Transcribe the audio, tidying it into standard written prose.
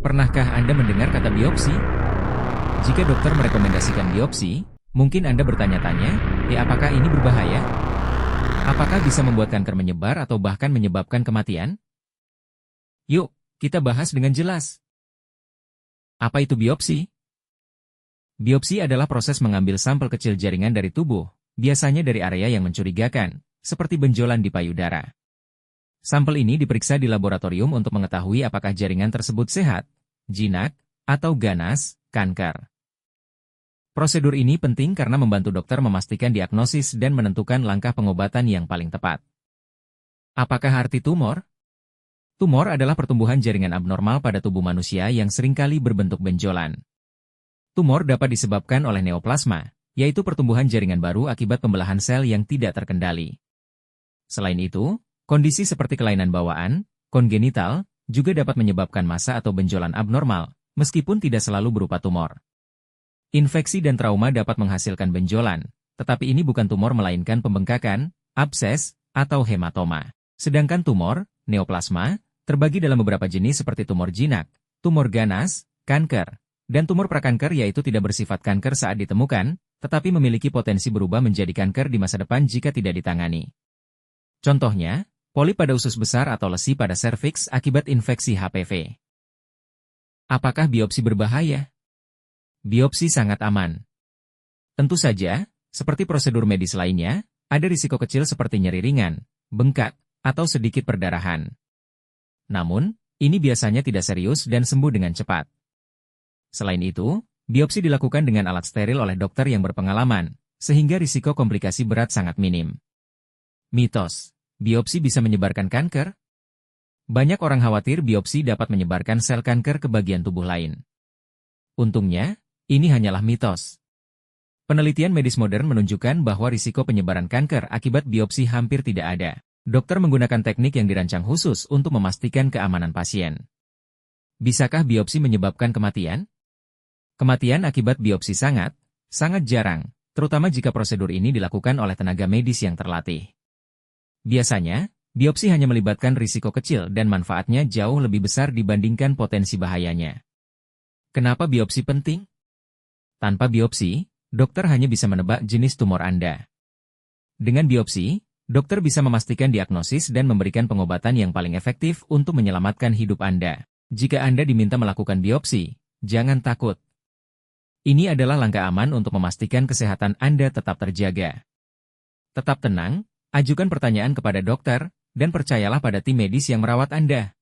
Pernahkah Anda mendengar kata biopsi? Jika dokter merekomendasikan biopsi, mungkin Anda bertanya-tanya, apakah ini berbahaya? Apakah bisa membuat kanker menyebar atau bahkan menyebabkan kematian? Yuk, kita bahas dengan jelas. Apa itu biopsi? Biopsi adalah proses mengambil sampel kecil jaringan dari tubuh, biasanya dari area yang mencurigakan, seperti benjolan di payudara. Sampel ini diperiksa di laboratorium untuk mengetahui apakah jaringan tersebut sehat, jinak, atau ganas, kanker. Prosedur ini penting karena membantu dokter memastikan diagnosis dan menentukan langkah pengobatan yang paling tepat. Apakah arti tumor? Tumor adalah pertumbuhan jaringan abnormal pada tubuh manusia yang seringkali berbentuk benjolan. Tumor dapat disebabkan oleh neoplasma, yaitu pertumbuhan jaringan baru akibat pembelahan sel yang tidak terkendali. Selain itu, kondisi seperti kelainan bawaan, kongenital, juga dapat menyebabkan massa atau benjolan abnormal, meskipun tidak selalu berupa tumor. Infeksi dan trauma dapat menghasilkan benjolan, tetapi ini bukan tumor melainkan pembengkakan, abses, atau hematoma. Sedangkan tumor, neoplasma, terbagi dalam beberapa jenis seperti tumor jinak, tumor ganas, kanker, dan tumor prakanker yaitu tidak bersifat kanker saat ditemukan, tetapi memiliki potensi berubah menjadi kanker di masa depan jika tidak ditangani. Contohnya, polip pada usus besar atau lesi pada serviks akibat infeksi HPV. Apakah biopsi berbahaya? Biopsi sangat aman. Tentu saja, seperti prosedur medis lainnya, ada risiko kecil seperti nyeri ringan, bengkak, atau sedikit perdarahan. Namun, ini biasanya tidak serius dan sembuh dengan cepat. Selain itu, biopsi dilakukan dengan alat steril oleh dokter yang berpengalaman, sehingga risiko komplikasi berat sangat minim. Mitos, biopsi bisa menyebarkan kanker? Banyak orang khawatir biopsi dapat menyebarkan sel kanker ke bagian tubuh lain. Untungnya, ini hanyalah mitos. Penelitian medis modern menunjukkan bahwa risiko penyebaran kanker akibat biopsi hampir tidak ada. Dokter menggunakan teknik yang dirancang khusus untuk memastikan keamanan pasien. Bisakah biopsi menyebabkan kematian? Kematian akibat biopsi sangat jarang, terutama jika prosedur ini dilakukan oleh tenaga medis yang terlatih. Biasanya, biopsi hanya melibatkan risiko kecil dan manfaatnya jauh lebih besar dibandingkan potensi bahayanya. Kenapa biopsi penting? Tanpa biopsi, dokter hanya bisa menebak jenis tumor Anda. Dengan biopsi, dokter bisa memastikan diagnosis dan memberikan pengobatan yang paling efektif untuk menyelamatkan hidup Anda. Jika Anda diminta melakukan biopsi, jangan takut. Ini adalah langkah aman untuk memastikan kesehatan Anda tetap terjaga. Tetap tenang, ajukan pertanyaan kepada dokter, dan percayalah pada tim medis yang merawat Anda.